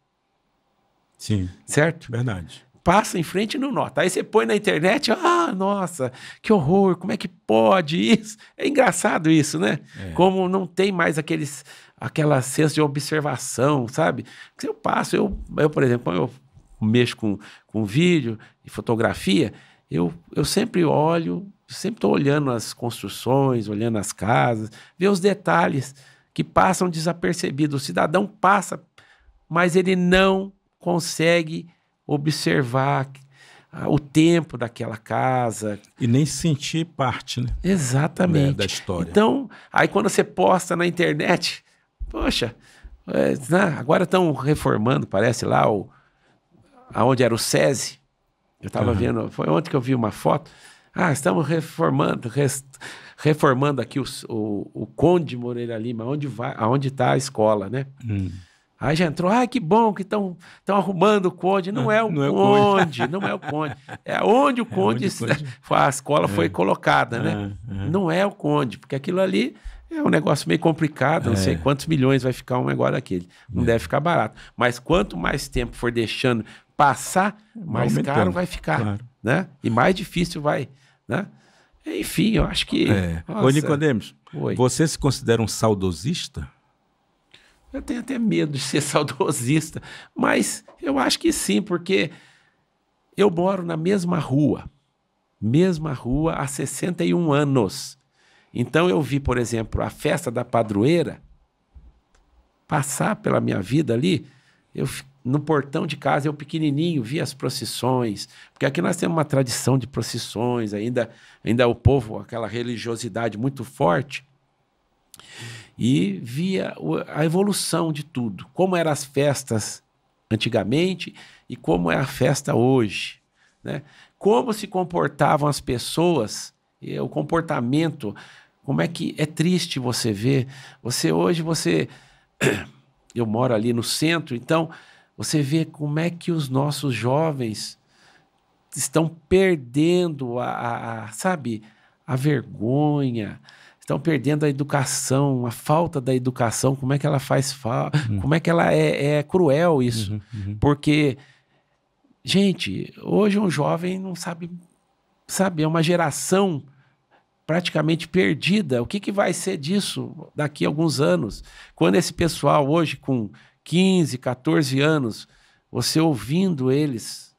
Sim. Certo? Verdade. Passa em frente e não nota. Aí você põe na internet, nossa, que horror, como é que pode isso? É engraçado isso, né? Como não tem mais aquela senso de observação, sabe? Eu passo, eu por exemplo, quando eu mexo com vídeo e fotografia, eu sempre olho, sempre estou olhando as construções, olhando as casas, ver os detalhes que passam desapercebidos. O cidadão passa, mas ele não consegue observar o tempo daquela casa. E nem sentir parte, né? Exatamente. Da história. Então, aí quando você posta na internet, poxa, agora estão reformando, parece lá, aonde era o SESI. Eu estava vendo, foi ontem que eu vi uma foto. Estamos reformando aqui o Conde Moreira Lima, aonde está a escola, né? Aí já entrou, que bom que estão arrumando o Conde. Não é o Conde, não é o Conde. É onde o Conde, a escola foi colocada, né? Não é o Conde, porque aquilo ali é um negócio meio complicado, não sei quantos milhões vai ficar um negócio daquele. Não deve ficar barato. Mas quanto mais tempo for deixando passar, mais caro vai ficar, né? E mais difícil vai, né? Enfim, eu acho que... Ô, Nicodemos, você se considera um saudosista? Eu tenho até medo de ser saudosista, mas eu acho que sim, porque eu moro na mesma rua há 61 anos. Então eu vi, por exemplo, a festa da padroeira passar pela minha vida ali, no portão de casa, eu pequenininho, via as procissões, porque aqui nós temos uma tradição de procissões, ainda o povo, aquela religiosidade muito forte, e via a evolução de tudo, como eram as festas antigamente e como é a festa hoje, né? Como se comportavam as pessoas, o comportamento, como é que é triste você ver, hoje eu moro ali no centro, então você vê como é que os nossos jovens estão perdendo sabe, a vergonha, estão perdendo a educação, a falta da educação, como é que ela faz falta, como é que ela é cruel isso. Porque, gente, hoje um jovem não sabe, é uma geração praticamente perdida. O que vai ser disso daqui a alguns anos? Quando esse pessoal hoje com 15, 14 anos, você ouvindo eles,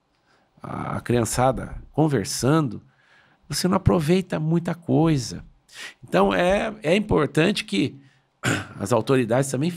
a criançada conversando, você não aproveita muita coisa. Então, é importante que as autoridades também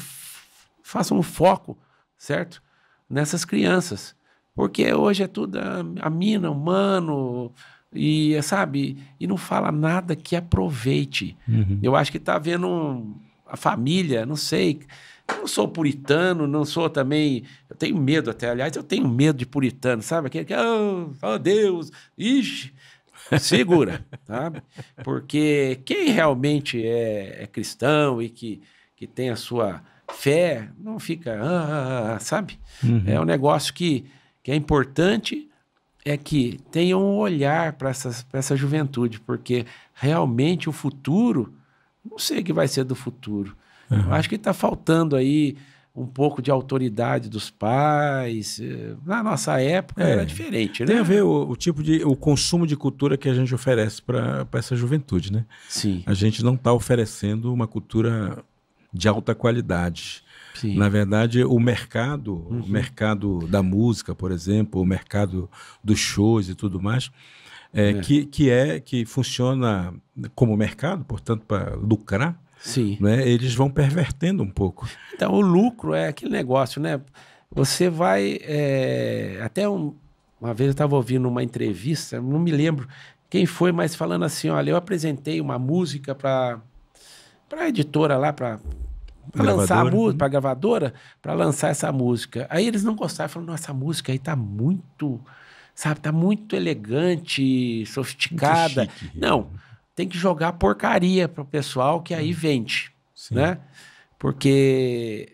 façam um foco, certo? Nessas crianças. Porque hoje é tudo a mina, o mano, e, sabe? E não fala nada que aproveite. Eu acho que está havendo a família, não sei. Eu não sou puritano, não sou também... Eu tenho medo até, aliás, eu tenho medo de puritano, sabe? Aquele que, oh Deus, ixi... Segura, sabe? Porque quem realmente é cristão e que tem a sua fé, não fica, sabe? É um negócio que é importante, é que tenha um olhar para essa juventude, porque realmente o futuro, não sei o que vai ser do futuro. Eu acho que está faltando aí um pouco de autoridade dos pais. Na nossa época era diferente, né? Tem a ver o consumo de cultura que a gente oferece para essa juventude, né? Sim. A gente não está oferecendo uma cultura de alta qualidade. Sim. Na verdade, o mercado da música, por exemplo, o mercado dos shows e tudo mais, que funciona como mercado, portanto, para lucrar, Sim. né? Eles vão pervertendo um pouco. Então, o lucro é aquele negócio, né? Você vai... uma vez eu estava ouvindo uma entrevista, não me lembro quem foi, mas falando assim, olha, eu apresentei uma música para a editora lá, para lançar a música, para a gravadora, para lançar essa música. Aí eles não gostaram, falaram, nossa, essa música aí tá muito, sabe, tá muito elegante, sofisticada. Muito chique. Não, tem que jogar porcaria para o pessoal que aí vende, né? Porque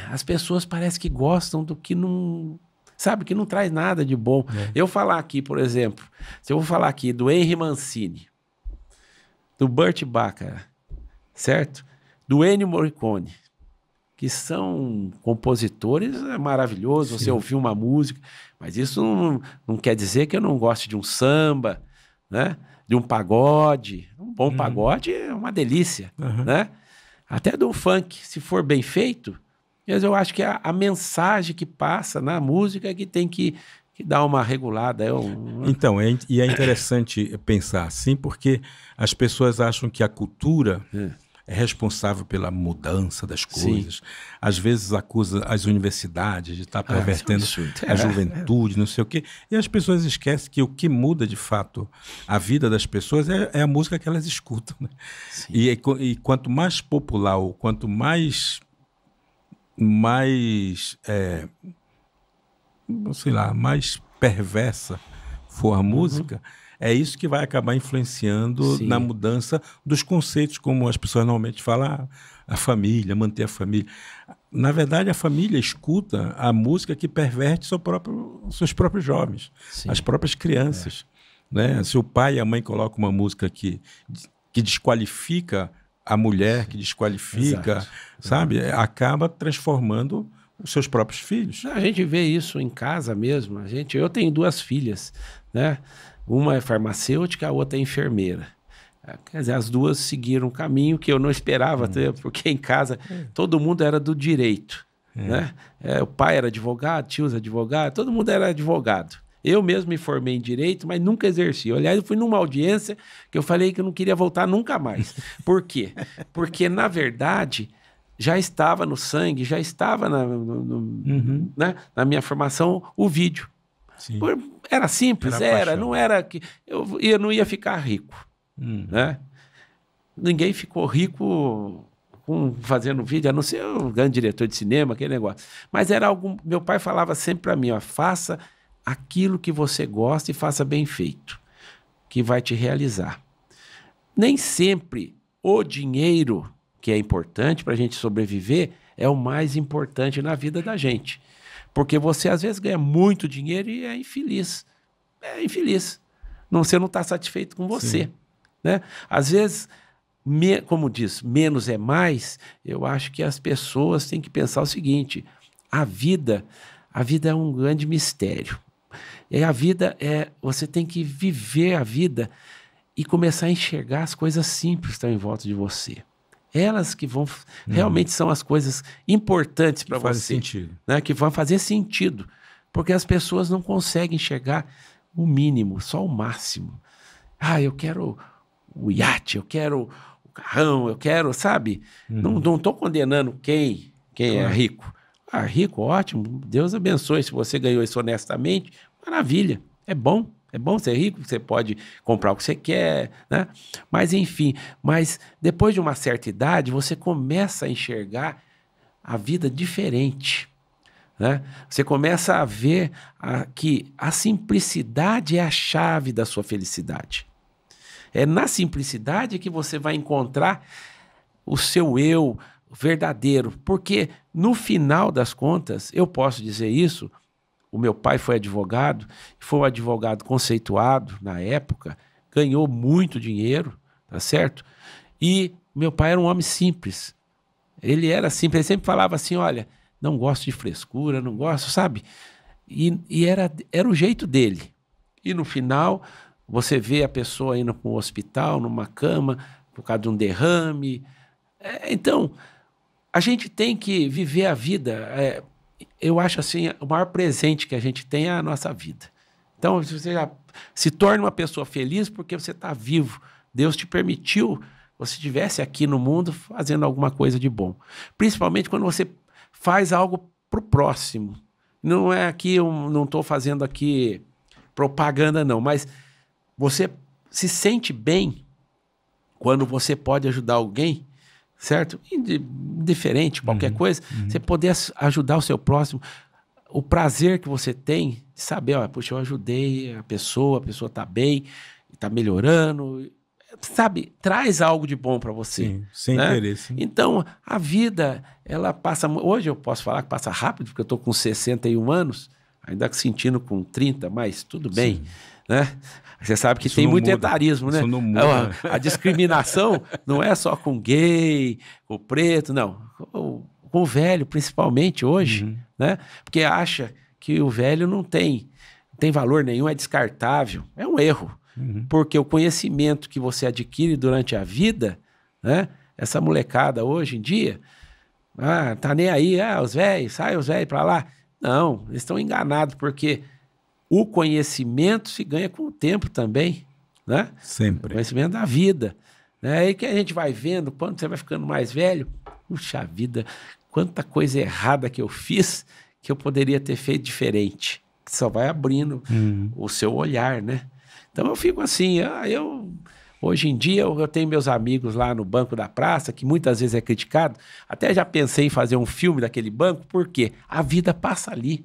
as pessoas parecem que gostam do que não, sabe, que não traz nada de bom. Eu falar aqui, por exemplo, se eu vou falar aqui do Henry Mancini, do Burt Bacharach, certo? Do Ennio Morricone, que são compositores maravilhosos, você ouviu uma música, mas isso não quer dizer que eu não goste de um samba, né? De um pagode. Um bom pagode é uma delícia, né? Até do funk, se for bem feito, mas eu acho que a mensagem que passa na música é que tem que dar uma regulada. Então, é interessante pensar assim, porque as pessoas acham que a cultura é responsável pela mudança das coisas. Sim. Às vezes acusa as universidades de estar pervertendo a juventude, não sei o quê. E as pessoas esquecem que o que muda, de fato, a vida das pessoas é a música que elas escutam. Né? E quanto mais popular, ou quanto mais perversa for a música, é isso que vai acabar influenciando na mudança dos conceitos, como as pessoas normalmente falam, a família, manter a família. Na verdade, a família escuta a música que perverte seus próprios jovens, as próprias crianças. Né? Se o pai e a mãe colocam uma música que desqualifica a mulher, que desqualifica, sabe? Acaba transformando os seus próprios filhos. A gente vê isso em casa mesmo. Eu tenho 2 filhas, né? Uma é farmacêutica, a outra é enfermeira. Quer dizer, as 2 seguiram um caminho que eu não esperava ter, porque em casa todo mundo era do direito. Né? O pai era advogado, tios advogados, todo mundo era advogado. Eu mesmo me formei em direito, mas nunca exerci. Aliás, eu fui numa audiência que eu falei que eu não queria voltar nunca mais. Por quê? Porque, na verdade, já estava no sangue, já estava né, na minha formação o vídeo. Era simples, não era que eu não ia ficar rico. Né? Ninguém ficou rico fazendo vídeo, a não ser o grande diretor de cinema, aquele negócio. Mas era algo. Meu pai falava sempre para mim: faça aquilo que você gosta e faça bem feito, que vai te realizar. Nem sempre o dinheiro, que é importante para a gente sobreviver, é o mais importante na vida da gente. Porque você, às vezes, ganha muito dinheiro e é infeliz. É infeliz. Você não está satisfeito com você. Né? Às vezes, como diz, menos é mais, eu acho que as pessoas têm que pensar o seguinte: a vida é um grande mistério. E a vida você tem que viver a vida e começar a enxergar as coisas simples que estão em volta de você. Elas que vão realmente são as coisas importantes para você. Sentido. Né? Que vão fazer sentido. Porque as pessoas não conseguem enxergar o mínimo, só o máximo. Eu quero o iate, eu quero o carrão, eu quero, sabe? Não estou condenando quem é rico. Rico, ótimo, Deus abençoe. Se você ganhou isso honestamente, maravilha, é bom ser rico, você pode comprar o que você quer, né? Mas enfim, depois de uma certa idade, você começa a enxergar a vida diferente, né? Você começa a ver que a simplicidade é a chave da sua felicidade. É na simplicidade que você vai encontrar o seu eu verdadeiro. Porque, no final das contas, eu posso dizer isso, o meu pai foi um advogado conceituado na época, ganhou muito dinheiro, tá certo? E meu pai era um homem simples. Ele era simples, ele sempre falava assim, olha, não gosto de frescura, não gosto, sabe? E era o jeito dele. E no final, você vê a pessoa indo para um hospital, numa cama, por causa de um derrame. Então, a gente tem que viver a vida. Eu acho assim, o maior presente que a gente tem é a nossa vida. Então, você já se torna uma pessoa feliz porque você está vivo. Deus te permitiu que você estivesse aqui no mundo fazendo alguma coisa de bom. Principalmente quando você faz algo para o próximo. Não é aqui, eu não estou fazendo aqui propaganda não, mas você se sente bem quando você pode ajudar alguém, certo? Indiferente, qualquer coisa, você poder ajudar o seu próximo. O prazer que você tem de saber, ó, puxa, eu ajudei a pessoa está bem, está melhorando, sabe? Traz algo de bom para você. Sim, sem né? interesse. Então, a vida, ela passa... Hoje eu posso falar que passa rápido, porque eu estou com 61 anos, ainda sentindo com 30, mas tudo bem, Sim. né? Você sabe que Isso tem não muito muda. etarismo, né? Isso não muda. A discriminação não é só com gay, com preto, não. Com o velho, principalmente hoje, né? Porque acha que o velho não tem valor nenhum, é descartável. É um erro. Porque o conhecimento que você adquire durante a vida, né? Essa molecada hoje em dia, tá nem aí, os velhos, sai os velhos para lá. Não, eles estão enganados, porque o conhecimento se ganha com o tempo também, né? Sempre. O conhecimento da vida. Né? Aí que a gente vai vendo, quando você vai ficando mais velho, puxa vida, quanta coisa errada que eu fiz que eu poderia ter feito diferente. Que só vai abrindo o seu olhar, né? Então eu fico assim, hoje em dia eu tenho meus amigos lá no banco da praça, que muitas vezes é criticado, até já pensei em fazer um filme daquele banco, porque a vida passa ali.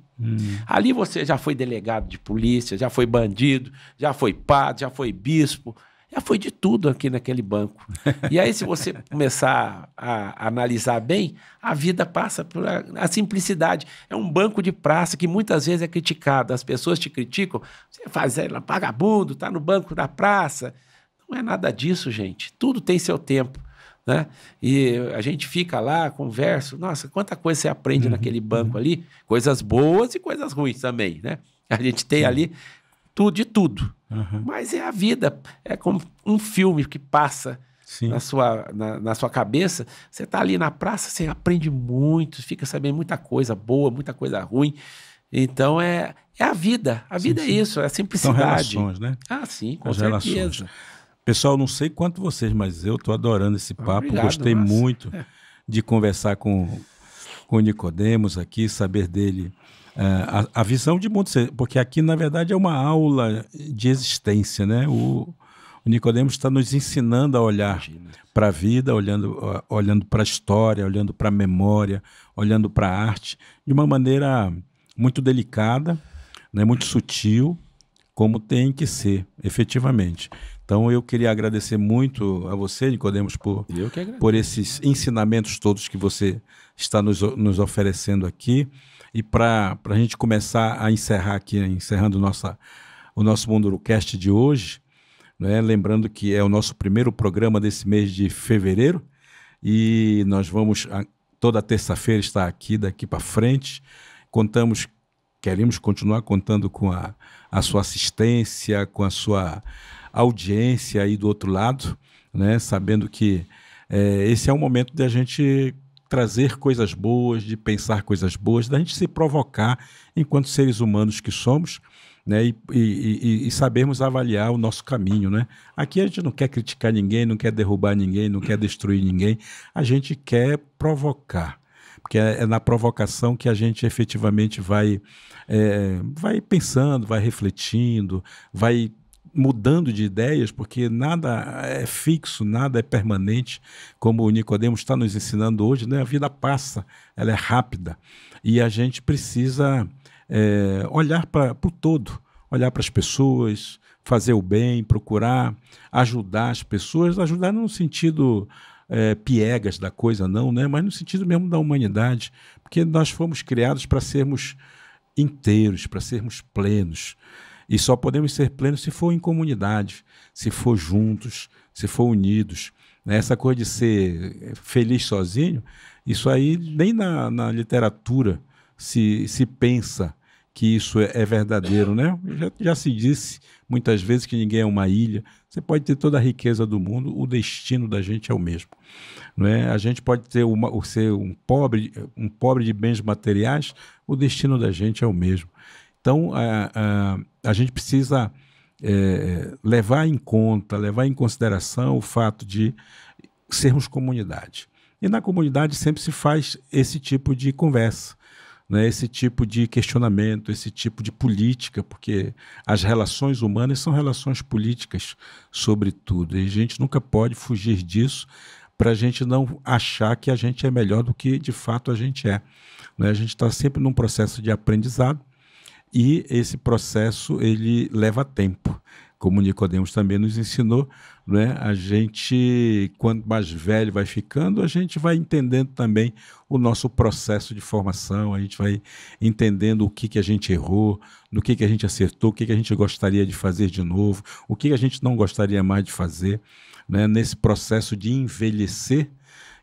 Ali você já foi delegado de polícia, já foi bandido, já foi padre, já foi bispo, já foi de tudo aqui naquele banco. E aí se você começar a analisar bem, a vida passa por a simplicidade. É um banco de praça que muitas vezes é criticado. As pessoas te criticam, você faz vagabundo, está no banco da praça. Não é nada disso, gente. Tudo tem seu tempo, né? E a gente fica lá, conversa. Nossa, quanta coisa você aprende naquele banco ali. Coisas boas e coisas ruins também, né? A gente tem ali tudo de tudo. Mas é a vida. É como um filme que passa na sua cabeça. Você está ali na praça, você aprende muito, fica sabendo muita coisa boa, muita coisa ruim. Então é a vida. A vida é isso, é a simplicidade. São relações, né? Sim, com As certeza. relações. Pessoal, não sei quanto vocês, mas eu estou adorando esse papo. Obrigado, gostei muito de conversar com o Nicodemos aqui, saber dele a visão de mundo, porque aqui, na verdade, é uma aula de existência, né? O Nicodemos está nos ensinando a olhar para a vida, olhando para a história, olhando para a memória, olhando para a arte, de uma maneira muito delicada, né? Muito sutil, como tem que ser, efetivamente. Então, eu queria agradecer muito a você, Nicodemos, por esses ensinamentos todos que você está nos oferecendo aqui. E para a gente começar a encerrar aqui, encerrando o nosso Mundurucast de hoje, né? Lembrando que é o nosso primeiro programa desse mês de fevereiro, e nós vamos toda terça-feira estar aqui, daqui para frente. Queremos continuar contando com a sua assistência, com a sua audiência aí do outro lado, né? Sabendo que esse é o momento de a gente trazer coisas boas, de pensar coisas boas, da gente se provocar enquanto seres humanos que somos, né? E sabermos avaliar o nosso caminho, né? Aqui a gente não quer criticar ninguém, não quer derrubar ninguém, não quer destruir ninguém, a gente quer provocar, porque é na provocação que a gente efetivamente vai pensando, vai refletindo, vai mudando de ideias, porque nada é fixo, nada é permanente, como o Nicodemos está nos ensinando hoje, né? A vida passa, ela é rápida, e a gente precisa olhar para o todo, olhar para as pessoas, fazer o bem, procurar ajudar as pessoas, ajudar não no sentido piegas da coisa não, né? Mas no sentido mesmo da humanidade, porque nós fomos criados para sermos inteiros, para sermos plenos, e só podemos ser plenos se for em comunidade, se for juntos, se for unidos. Essa coisa de ser feliz sozinho, isso aí nem na literatura se pensa que isso é verdadeiro, né? Já se disse muitas vezes que ninguém é uma ilha. Você pode ter toda a riqueza do mundo, o destino da gente é o mesmo. Não é? A gente pode ter ser um pobre de bens materiais, o destino da gente é o mesmo. Então, a gente precisa levar em conta, levar em consideração o fato de sermos comunidade. E na comunidade sempre se faz esse tipo de conversa, né? Esse tipo de questionamento, esse tipo de política, porque as relações humanas são relações políticas, sobretudo, e a gente nunca pode fugir disso para a gente não achar que a gente é melhor do que de fato a gente é. Né? A gente está sempre num processo de aprendizado e esse processo ele leva tempo. Como Nicodemos também nos ensinou, né? A gente, quanto mais velho vai ficando, a gente vai entendendo também o nosso processo de formação, a gente vai entendendo o que a gente errou, no que a gente acertou, o que a gente gostaria de fazer de novo, o que a gente não gostaria mais de fazer, né? Nesse processo de envelhecer,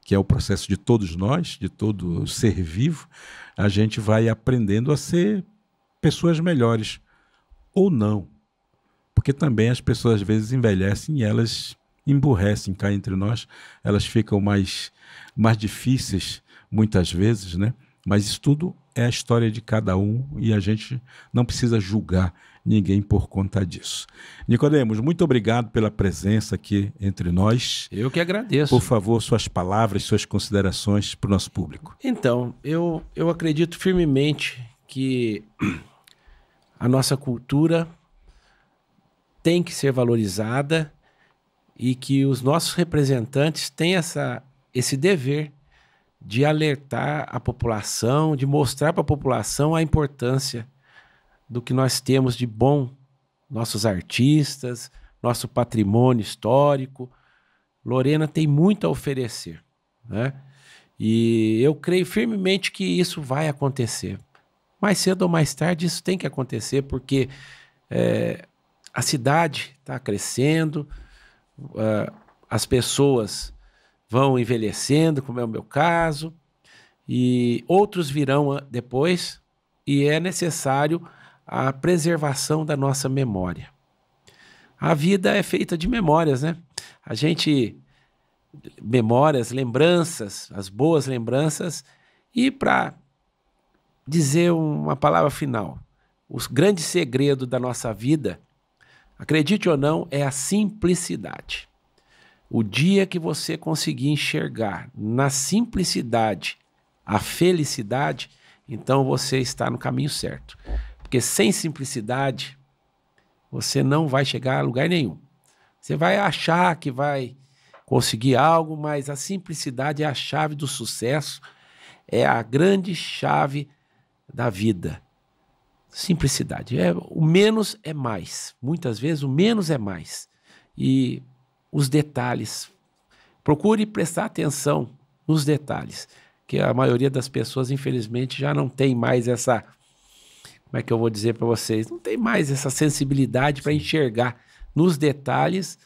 que é o processo de todos nós, de todo ser vivo, a gente vai aprendendo a ser pessoas melhores, ou não. Porque também as pessoas às vezes envelhecem e elas emburrecem cá entre nós, elas ficam mais difíceis muitas vezes, né? Mas isso tudo é a história de cada um e a gente não precisa julgar ninguém por conta disso. Nicodemos, muito obrigado pela presença aqui entre nós. Eu que agradeço. Por favor, suas palavras, suas considerações para o nosso público. Então, eu acredito firmemente que a nossa cultura tem que ser valorizada e que os nossos representantes têm esse dever de alertar a população, de mostrar para a população a importância do que nós temos de bom, nossos artistas, nosso patrimônio histórico. Lorena tem muito a oferecer, né? E eu creio firmemente que isso vai acontecer. Mais cedo ou mais tarde isso tem que acontecer, porque a cidade está crescendo, as pessoas vão envelhecendo, como é o meu caso, e outros virão depois, e é necessário a preservação da nossa memória. A vida é feita de memórias, né? Memórias, lembranças, as boas lembranças, e para dizer uma palavra final, o grande segredo da nossa vida, acredite ou não, é a simplicidade. O dia que você conseguir enxergar na simplicidade a felicidade, então você está no caminho certo. Porque sem simplicidade, você não vai chegar a lugar nenhum. Você vai achar que vai conseguir algo, mas a simplicidade é a chave do sucesso, é a grande chave da vida. Simplicidade. O menos é mais. Muitas vezes o menos é mais. E os detalhes. Procure prestar atenção nos detalhes. Que a maioria das pessoas, infelizmente, já não tem mais essa... Como é que eu vou dizer para vocês? Não tem mais essa sensibilidade para enxergar nos detalhes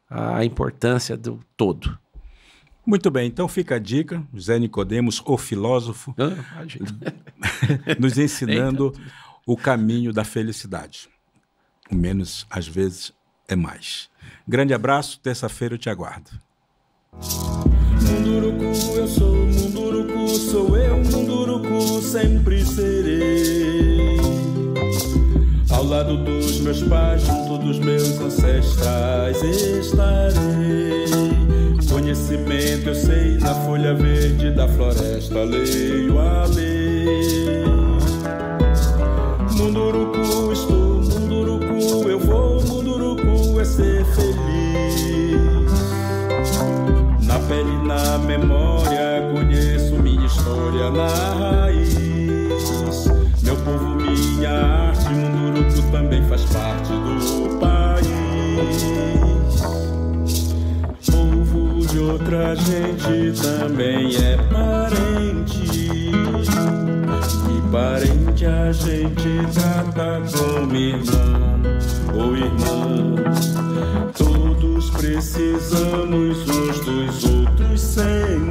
a importância do todo. Muito bem, então fica a dica. José Nicodemos, o filósofo, nos ensinando o caminho da felicidade. O menos, às vezes, é mais. Grande abraço, terça-feira eu te aguardo. Munduruku, eu sou Munduruku, sou eu, Munduruku, sempre serei. Ao lado dos meus pais, junto dos meus ancestrais estarei. Conhecimento eu sei, na folha verde da floresta leio a lei. Munduruku estou, Munduruku eu vou, Munduruku é ser feliz. Na pele e na memória conheço minha história na raiz. Meu povo, minha arte, Munduruku também faz parte do país. Povo de outra gente também é parente. E parente a gente trata como irmão ou irmã. Todos precisamos uns dos outros sempre.